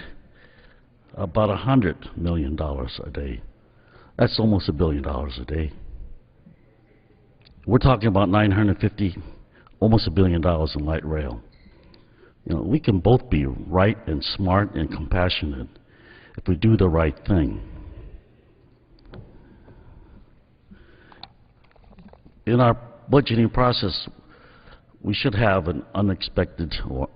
about $100 million a day. That's almost $1 billion a day. We're talking about almost $1 billion in light rail. You know, we can both be right and smart and compassionate if we do the right thing. In our budgeting process, we should have an unexpected or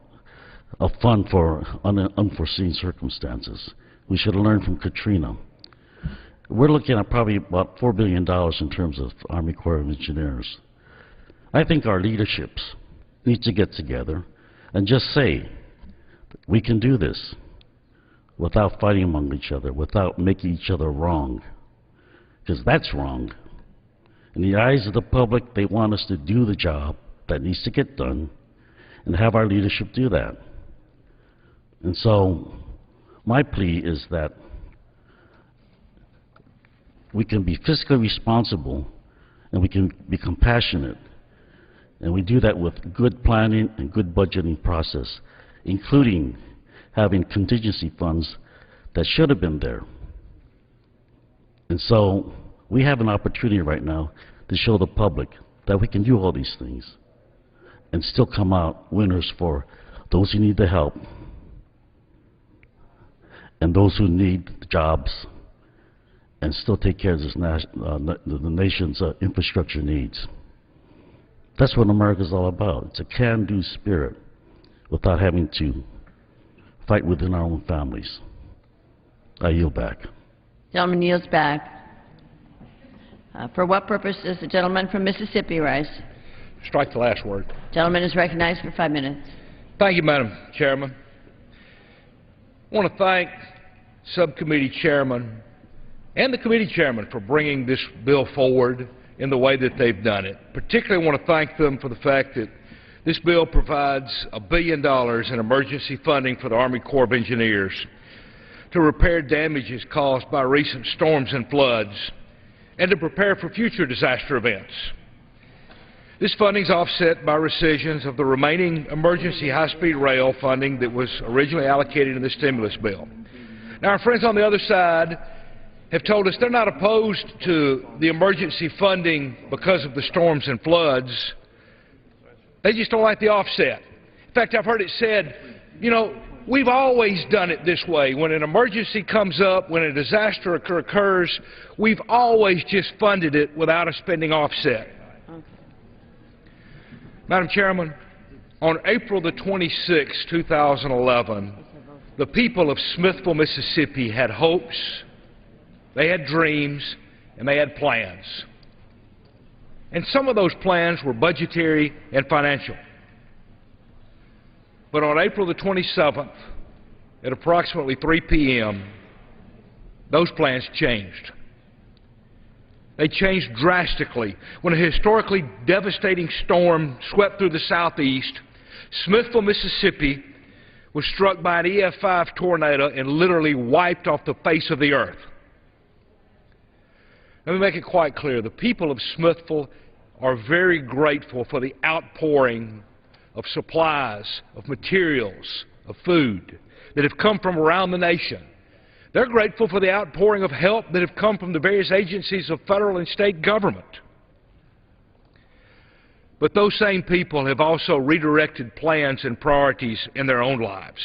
a fund for unforeseen circumstances. We should have learned from Katrina. We're looking at probably about $4 billion in terms of Army Corps of Engineers. I think our leaderships need to get together and just say, we can do this without fighting among each other, without making each other wrong, because that's wrong. In the eyes of the public, they want us to do the job that needs to get done and have our leadership do that. And so my plea is that we can be fiscally responsible and we can be compassionate, and we do that with good planning and good budgeting process, including having contingency funds that should have been there. And so we have an opportunity right now to show the public that we can do all these things and still come out winners for those who need the help and those who need the jobs, and still take care of this the nation's infrastructure needs. That's what America's all about. It's a can-do spirit without having to fight within our own families. I yield back. Gentleman yields back. For what purpose does the gentleman from Mississippi rise? Strike the last word. Gentleman is recognized for 5 minutes. Thank you, Madam Chairman. I want to thank Subcommittee Chairman and the Committee Chairman for bringing this bill forward in the way that they've done it. Particularly want to thank them for the fact that this bill provides $1 billion in emergency funding for the Army Corps of Engineers to repair damages caused by recent storms and floods and to prepare for future disaster events. This funding is offset by rescissions of the remaining emergency high-speed rail funding that was originally allocated in the stimulus bill. Now, our friends on the other side have told us they're not opposed to the emergency funding because of the storms and floods. They just don't like the offset. In fact, I've heard it said, you know, we've always done it this way. When an emergency comes up, when a disaster occurs, we've always just funded it without a spending offset. Madam Chairman, on April the 26th, 2011, the people of Smithville, Mississippi had hopes, they had dreams, and they had plans. And some of those plans were budgetary and financial. But on April the 27th, at approximately 3 p.m., those plans changed. They changed drastically when a historically devastating storm swept through the southeast. Smithville, Mississippi was struck by an EF5 tornado and literally wiped off the face of the earth. Let me make it quite clear. The people of Smithville are very grateful for the outpouring of supplies, of materials, of food that have come from around the nation. They're grateful for the outpouring of help that have come from the various agencies of federal and state government. But those same people have also redirected plans and priorities in their own lives.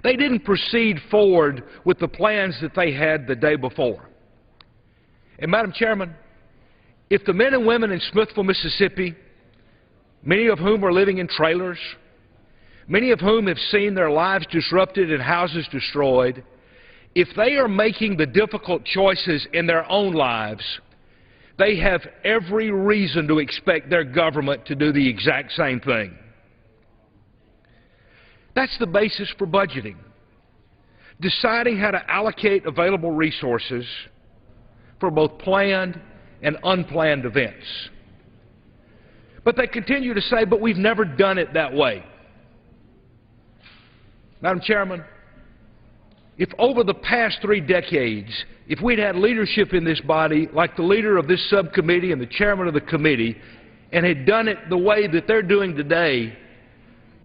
They didn't proceed forward with the plans that they had the day before. And, Madam Chairman, if the men and women in Smithville, Mississippi, many of whom are living in trailers, many of whom have seen their lives disrupted and houses destroyed, if they are making the difficult choices in their own lives, they have every reason to expect their government to do the exact same thing. That's the basis for budgeting. Deciding how to allocate available resources for both planned and unplanned events. But they continue to say, but we've never done it that way. Madam Chairman, if over the past 3 decades, if we'd had leadership in this body, like the leader of this subcommittee and the chairman of the committee, and had done it the way that they're doing today,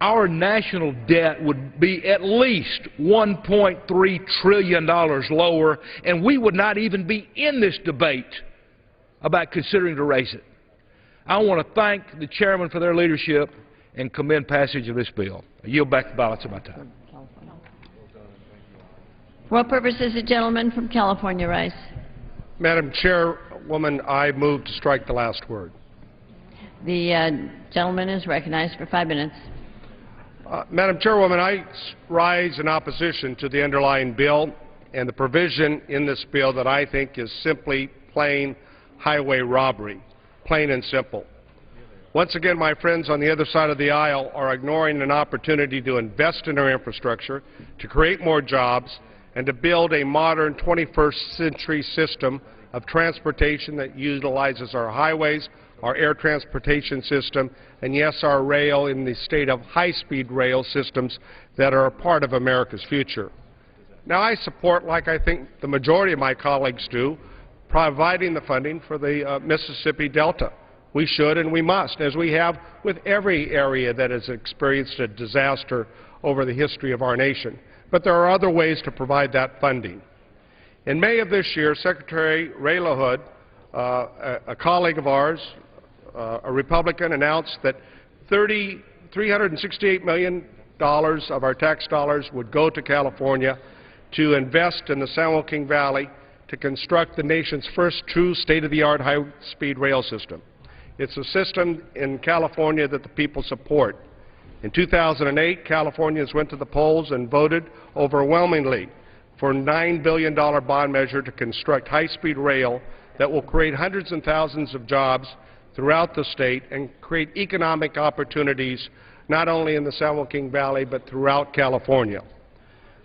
our national debt would be at least $1.3 trillion lower, and we would not even be in this debate about considering to raise it. I want to thank the chairman for their leadership and commend passage of this bill. I yield back the balance of my time. For what purpose does the gentleman from California rise? Madam Chairwoman, I move to strike the last word. The gentleman is recognized for 5 minutes. Madam Chairwoman, I rise in opposition to the underlying bill and the provision in this bill that I think is simply plain highway robbery, plain and simple. Once again, my friends on the other side of the aisle are ignoring an opportunity to invest in our infrastructure, to create more jobs, and to build a modern 21st century system of transportation that utilizes our highways, our air transportation system, and yes, our rail in the state of high-speed rail systems that are a part of America's future. Now, I support, like I think the majority of my colleagues do, providing the funding for the Mississippi Delta. We should and we must, as we have with every area that has experienced a disaster over the history of our nation. But there are other ways to provide that funding. In May of this year, Secretary Ray LaHood, a colleague of ours, a Republican, announced that $368 million of our tax dollars would go to California to invest in the San Joaquin Valley to construct the nation's first true state-of-the-art high-speed rail system. It's a system in California that the people support. In 2008, Californians went to the polls and voted overwhelmingly for a $9 billion bond measure to construct high-speed rail that will create hundreds and thousands of jobs throughout the state and create economic opportunities not only in the San Joaquin Valley but throughout California.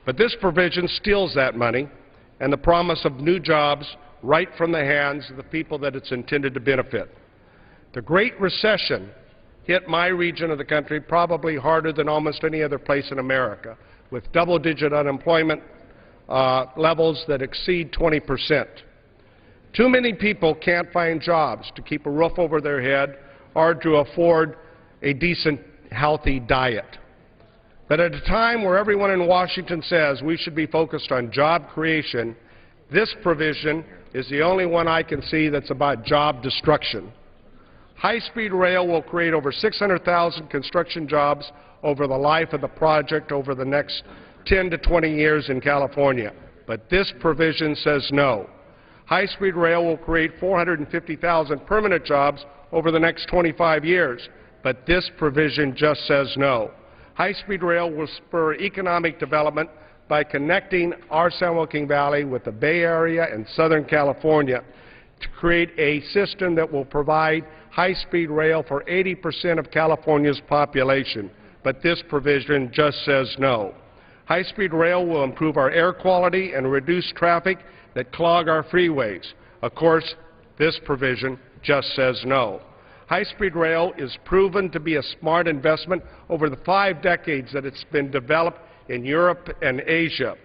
But this provision steals that money and the promise of new jobs right from the hands of the people that it's intended to benefit. The Great Recession hit my region of the country probably harder than almost any other place in America, with double-digit unemployment levels that exceed 20%. Too many people can't find jobs to keep a roof over their head or to afford a decent, healthy diet. But at a time where everyone in Washington says we should be focused on job creation, this provision is the only one I can see that's about job destruction. High-speed rail will create over 600,000 construction jobs over the life of the project over the next 10 to 20 years in California. But this provision says no. High-speed rail will create 450,000 permanent jobs over the next 25 years. But this provision just says no. High-speed rail will spur economic development by connecting our San Joaquin Valley with the Bay Area and Southern California to create a system that will provide high-speed rail for 80% of California's population. But this provision just says no. High-speed rail will improve our air quality and reduce traffic that clog our freeways. Of course, this provision just says no. High-speed rail is proven to be a smart investment over the 5 decades that it's been developed in Europe and Asia.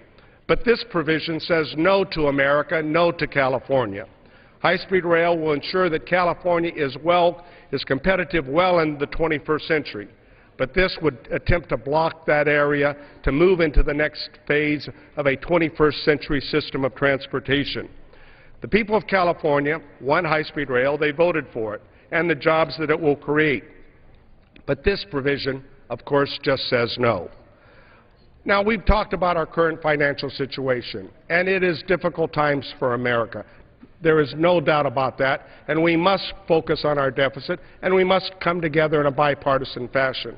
But this provision says no to America, no to California. High-speed rail will ensure that California is competitive well in the 21st century. But this would attempt to block that area to move into the next phase of a 21st century system of transportation. The people of California want high-speed rail. They voted for it and the jobs that it will create. But this provision, of course, just says no. Now, we've talked about our current financial situation, and it is difficult times for America. There is no doubt about that, and we must focus on our deficit, and we must come together in a bipartisan fashion.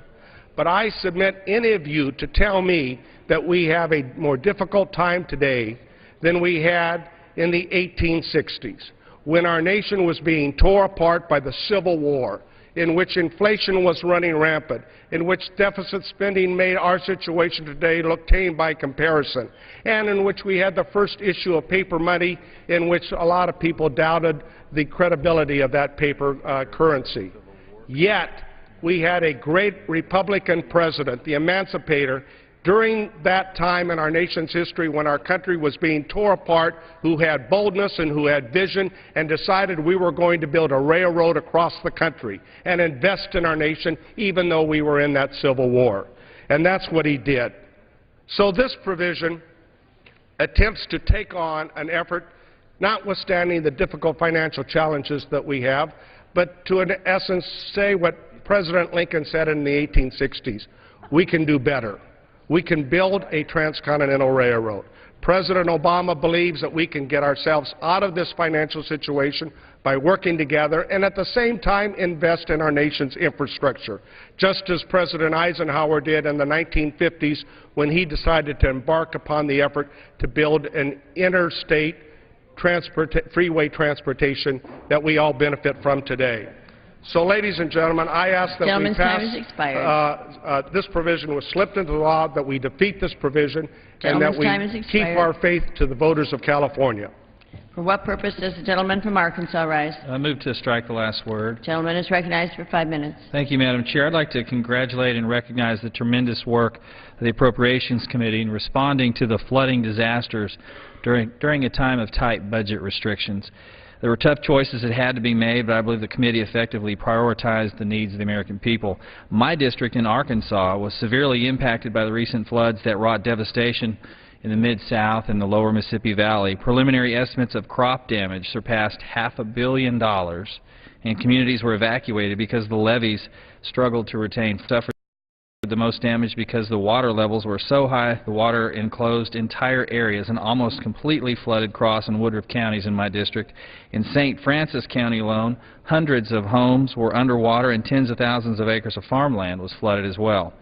But I submit any of you to tell me that we have a more difficult time today than we had in the 1860s, when our nation was being torn apart by the Civil War, in which inflation was running rampant, in which deficit spending made our situation today look tame by comparison, and in which we had the first issue of paper money, in which a lot of people doubted the credibility of that paper currency. Yet, we had a great Republican president, the emancipator, during that time in our nation's history when our country was being torn apart, who had boldness and who had vision and decided we were going to build a railroad across the country and invest in our nation even though we were in that Civil War. And that's what he did. So this provision attempts to take on an effort, notwithstanding the difficult financial challenges that we have, but to, in essence, say what President Lincoln said in the 1860s, we can do better. We can build a transcontinental railroad. President Obama believes that we can get ourselves out of this financial situation by working together and at the same time invest in our nation's infrastructure, just as President Eisenhower did in the 1950s when he decided to embark upon the effort to build an interstate freeway transportation that we all benefit from today. So, ladies and gentlemen, I ask that we pass this provision was slipped into law, that we defeat this provision, and that we keep our faith to the voters of California. For what purpose does the gentleman from Arkansas rise? I move to strike the last word. The gentleman is recognized for 5 minutes. Thank you, Madam Chair. I'd like to congratulate and recognize the tremendous work of the Appropriations Committee in responding to the flooding disasters during a time of tight budget restrictions. There were tough choices that had to be made, but I believe the committee effectively prioritized the needs of the American people. My district in Arkansas was severely impacted by the recent floods that wrought devastation in the Mid-South and the lower Mississippi Valley. Preliminary estimates of crop damage surpassed $500 million, and communities were evacuated because the levees struggled to retain suffered the most damage because the water levels were so high the water enclosed entire areas and almost completely flooded Cross and Woodruff counties in my district. In St. Francis County alone, hundreds of homes were underwater and tens of thousands of acres of farmland was flooded as well.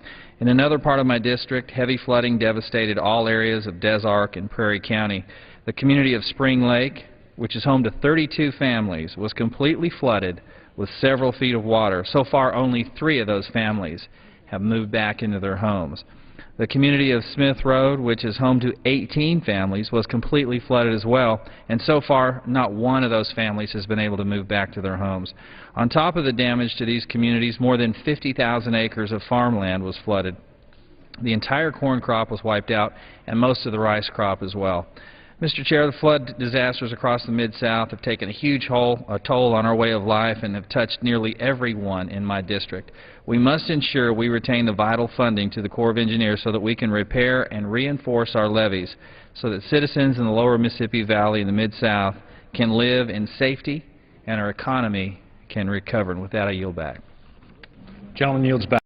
In another part of my district, heavy flooding devastated all areas of Des Arc and Prairie County. The community of Spring Lake, which is home to 32 families, was completely flooded with several feet of water. So far, only 3 of those families have moved back into their homes. The community of Smith Road, which is home to 18 families, was completely flooded as well, and so far not one of those families has been able to move back to their homes. On top of the damage to these communities, more than 50,000 acres of farmland was flooded. The entire corn crop was wiped out, and most of the rice crop as well. Mr. Chair, the flood disasters across the Mid-South have taken a huge toll on our way of life and have touched nearly everyone in my district. We must ensure we retain the vital funding to the Corps of Engineers so that we can repair and reinforce our levees so that citizens in the lower Mississippi Valley and the Mid-South can live in safety and our economy can recover. And with that, I yield back. Gentleman yields back.